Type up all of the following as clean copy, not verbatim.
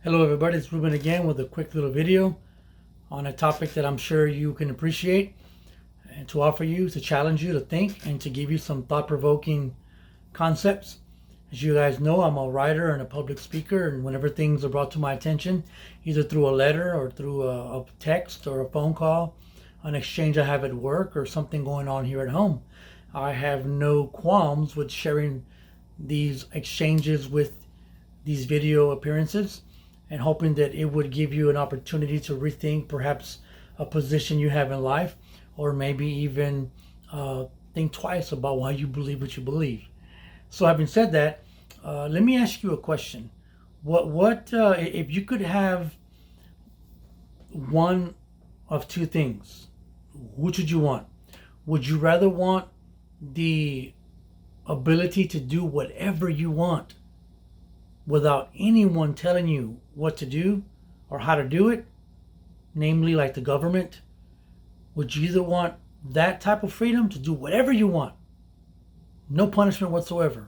Hello everybody, it's Ruben again with a quick little video on a topic that I'm sure you can appreciate, and to offer you, to challenge you to think and to give you some thought-provoking concepts. As you guys know, I'm a writer and a public speaker, and whenever things are brought to my attention, either through a letter or through a text or a phone call, an exchange I have at work or something going on here at home, I have no qualms with sharing these exchanges with these video appearances, and hoping that it would give you an opportunity to rethink perhaps a position you have in life, or maybe even think twice about why you believe what you believe. So having said that, let me ask you a question. What if you could have one of two things, which would you want? Would you rather want the ability to do whatever you want without anyone telling you what to do or how to do it, namely like the government? Would you either want that type of freedom to do whatever you want, no punishment whatsoever?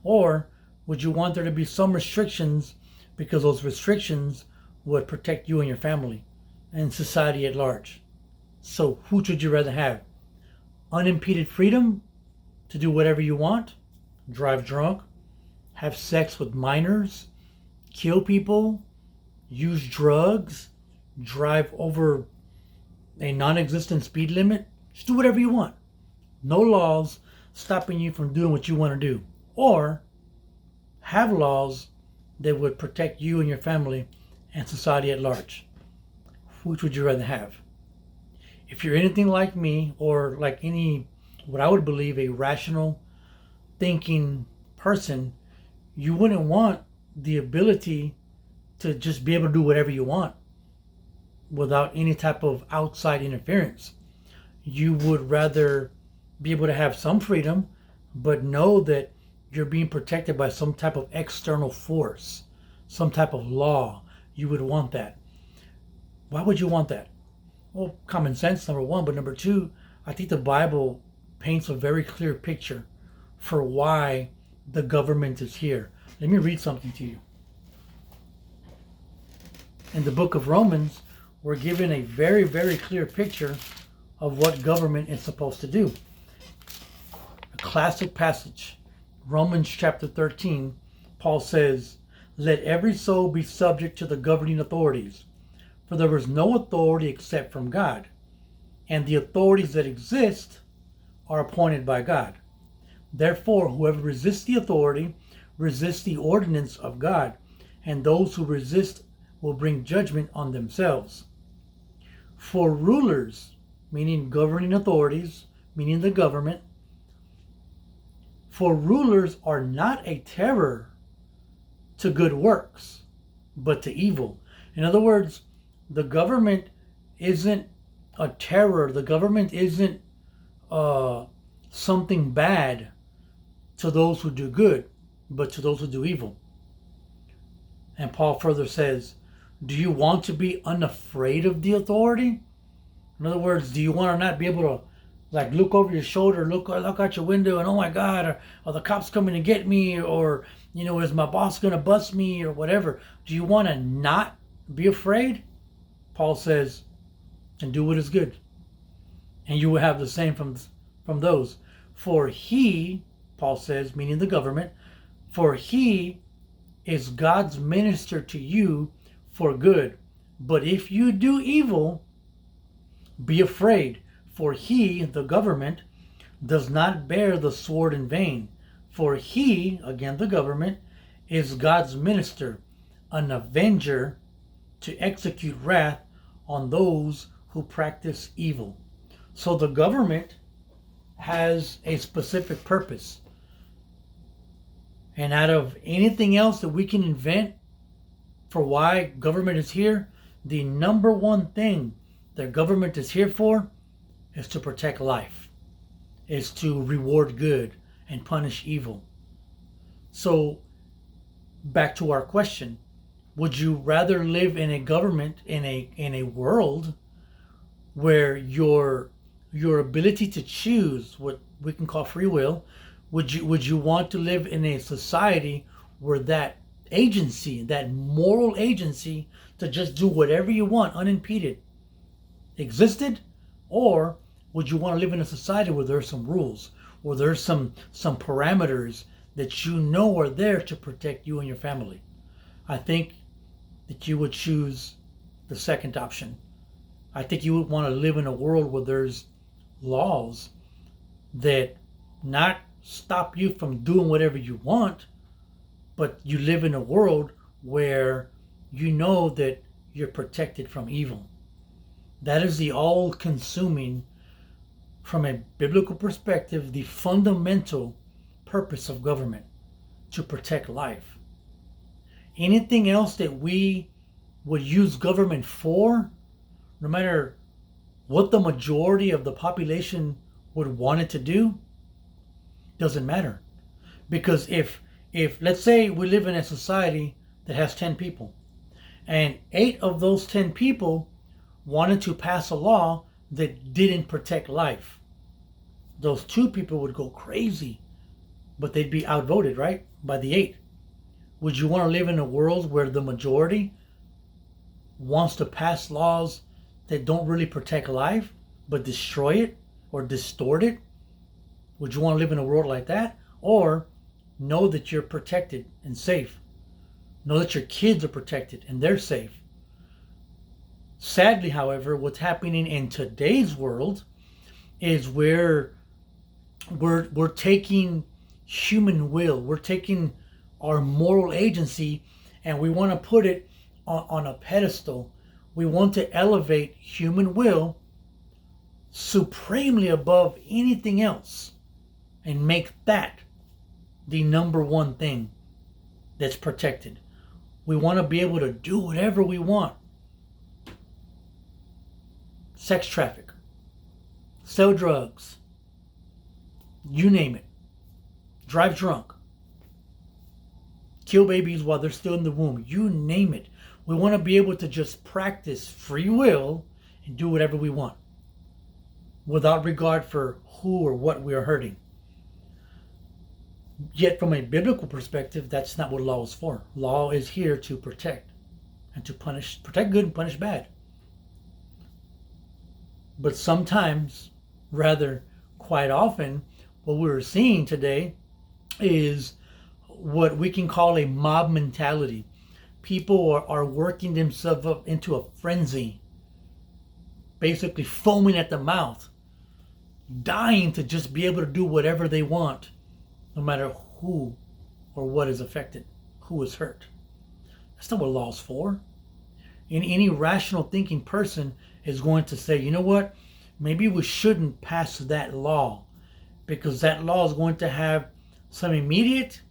Or would you want there to be some restrictions, because those restrictions would protect you and your family and society at large? So which would you rather have? Unimpeded freedom to do whatever you want, drive drunk, have sex with minors, kill people, use drugs, drive over a non-existent speed limit, just do whatever you want. No laws stopping you from doing what you want to do. Or have laws that would protect you and your family and society at large. Which would you rather have? If you're anything like me, or like any, what I would believe, a rational thinking person, you wouldn't want the ability to just be able to do whatever you want without any type of outside interference. You would rather be able to have some freedom, but know that you're being protected by some type of external force, some type of law. You would want that. Why would you want that? Well, common sense, number one, but number two, I think the Bible paints a very clear picture for why the government is here. Let me read something to you. In the book of Romans, we're given a very, very clear picture of what government is supposed to do. A classic passage, Romans chapter 13, Paul says, "Let every soul be subject to the governing authorities, for there is no authority except from God, and the authorities that exist are appointed by God. Therefore, whoever resists the authority resists the ordinance of God, and those who resist will bring judgment on themselves. For rulers," meaning governing authorities, meaning the government, "for rulers are not a terror to good works, but to evil." In other words, the government isn't a terror. The government isn't something bad to those who do good, but to those who do evil. And Paul further says, do you want to be unafraid of the authority? In other words, do you want to not be able to like look over your shoulder, look out your window, and oh my God, are the cops coming to get me, or is my boss going to bust me, or whatever? Do you want to not be afraid? Paul says, and do what is good, and you will have the same from those. For he, Paul says, meaning the government, for he is God's minister to you for good. But if you do evil, be afraid, for he, the government, does not bear the sword in vain. For he, again the government, is God's minister, an avenger to execute wrath on those who practice evil. So the government has a specific purpose. And out of anything else that we can invent for why government is here, the number one thing that government is here for is to protect life, is to reward good and punish evil. So back to our question, would you rather live in a government, in a world where your ability to choose, what we can call free will, would you want to live in a society where that agency, that moral agency to just do whatever you want unimpeded existed? Or would you want to live in a society where there's some rules, where there's some parameters that you know are there to protect you and your family? I think that you would choose the second option. I think you would want to live in a world where there's laws that not stop you from doing whatever you want, but you live in a world where you know that you're protected from evil. That is the all-consuming, from a biblical perspective, the fundamental purpose of government, to protect life. Anything else that we would use government for, no matter what the majority of the population would want it to do, doesn't matter. Because if let's say we live in a society that has 10 people, and 8 of those 10 people wanted to pass a law that didn't protect life, those 2 people would go crazy, but they'd be outvoted, right, by the 8. Would you want to live in a world where the majority wants to pass laws that don't really protect life, but destroy it or distort it? Would you want to live in a world like that? Or know that you're protected and safe? Know that your kids are protected and they're safe? Sadly, however, what's happening in today's world is we're taking human will, we're taking our moral agency, and we want to put it on a pedestal. We want to elevate human will supremely above anything else and make that the number one thing that's protected. We want to be able to do whatever we want. Sex traffic, sell drugs, you name it. Drive drunk, kill babies while they're still in the womb, you name it. We want to be able to just practice free will and do whatever we want without regard for who or what we are hurting. Yet from a biblical perspective, that's not what law is for. Law is here to protect and to punish, protect good and punish bad. But sometimes, rather quite often, what we're seeing today is what we can call a mob mentality. People are working themselves up into a frenzy, basically foaming at the mouth, dying to just be able to do whatever they want, no matter who or what is affected, who is hurt. That's not what law's for. And any rational thinking person is going to say, you know what, maybe we shouldn't pass that law, because that law is going to have some immediate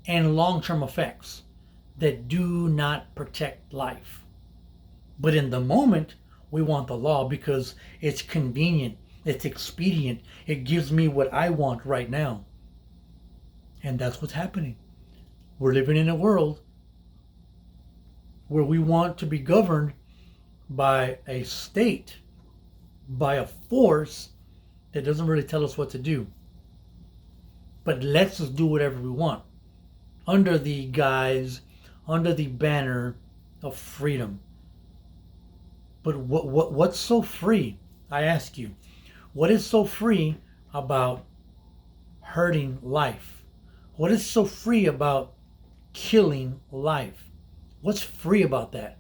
and long-term effects that do not protect life. But in the moment, we want the law because it's convenient, it's expedient, it gives me what I want right now. And that's what's happening. We're living in a world where we want to be governed by a state, by a force that doesn't really tell us what to do, but lets us do whatever we want under the guise, under the banner of freedom. But what's so free? I ask you, what is so free about hurting life? What is so free about killing life? What's free about that?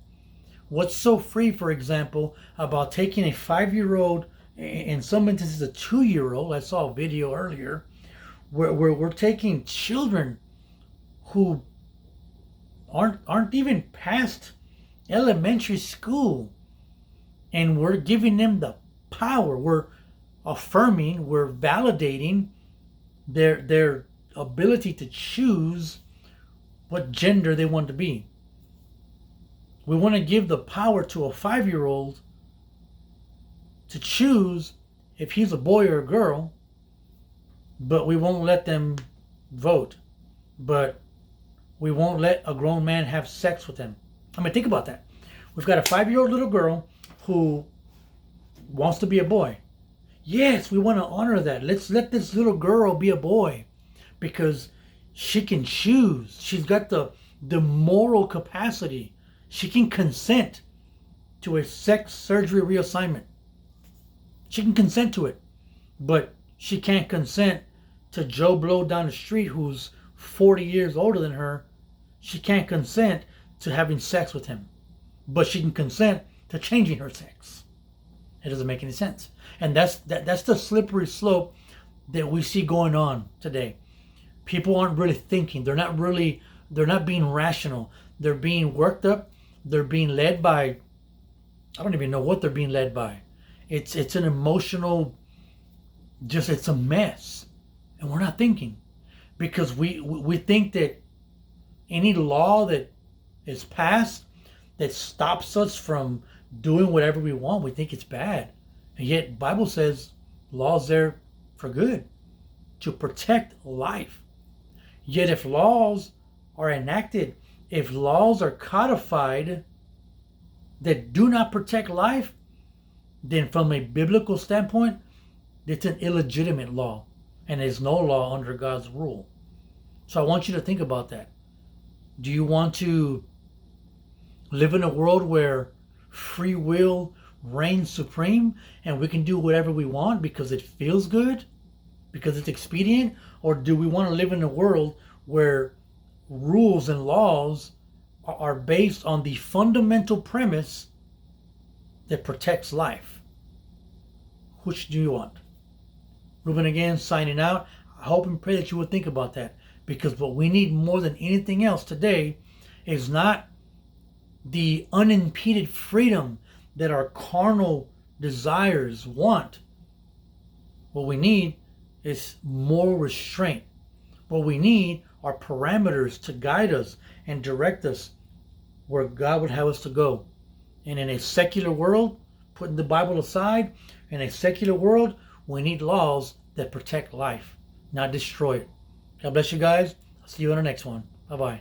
What's so free, for example, about taking a 5-year-old, in some instances a 2-year-old, I saw a video earlier, where we're taking children who aren't even past elementary school, and we're giving them the power. We're affirming, we're validating their ability to choose what gender they want to be. We want to give the power to a 5-year-old to choose if he's a boy or a girl, but we won't let them vote. But we won't let a grown man have sex with them. I mean, think about that. We've got a 5-year-old little girl who wants to be a boy. Yes, we want to honor that. Let's let this little girl be a boy because she can choose. She's got the the moral capacity. She can consent to a sex surgery reassignment. She can consent to it, but she can't consent to Joe Blow down the street who's 40 years older than her. She can't consent to having sex with him, but she can consent to changing her sex. It doesn't make any sense. And that's the slippery slope that we see going on today. People aren't really thinking. They're not being rational. They're being worked up. They're being led by, I don't even know what they're being led by. It's an emotional, it's a mess. And we're not thinking, because we think that any law that is passed that stops us from doing whatever we want, we think it's bad. And yet the Bible says law's there for good, to protect life. Yet if laws are enacted, if laws are codified that do not protect life, then from a biblical standpoint, it's an illegitimate law, and there's no law under God's rule. So I want you to think about that. Do you want to live in a world where free will reigns supreme and we can do whatever we want because it feels good, because it's expedient? Or do we want to live in a world where rules and laws are based on the fundamental premise that protects life? Which do you want? Ruben again, signing out. I hope and pray that you will think about that, because what we need more than anything else today is not the unimpeded freedom that our carnal desires want. What we need is moral restraint. What we need are parameters to guide us and direct us where God would have us to go. And in a secular world, putting the Bible aside, in a secular world, we need laws that protect life, not destroy it. God bless you guys. I'll see you on the next one. Bye-bye.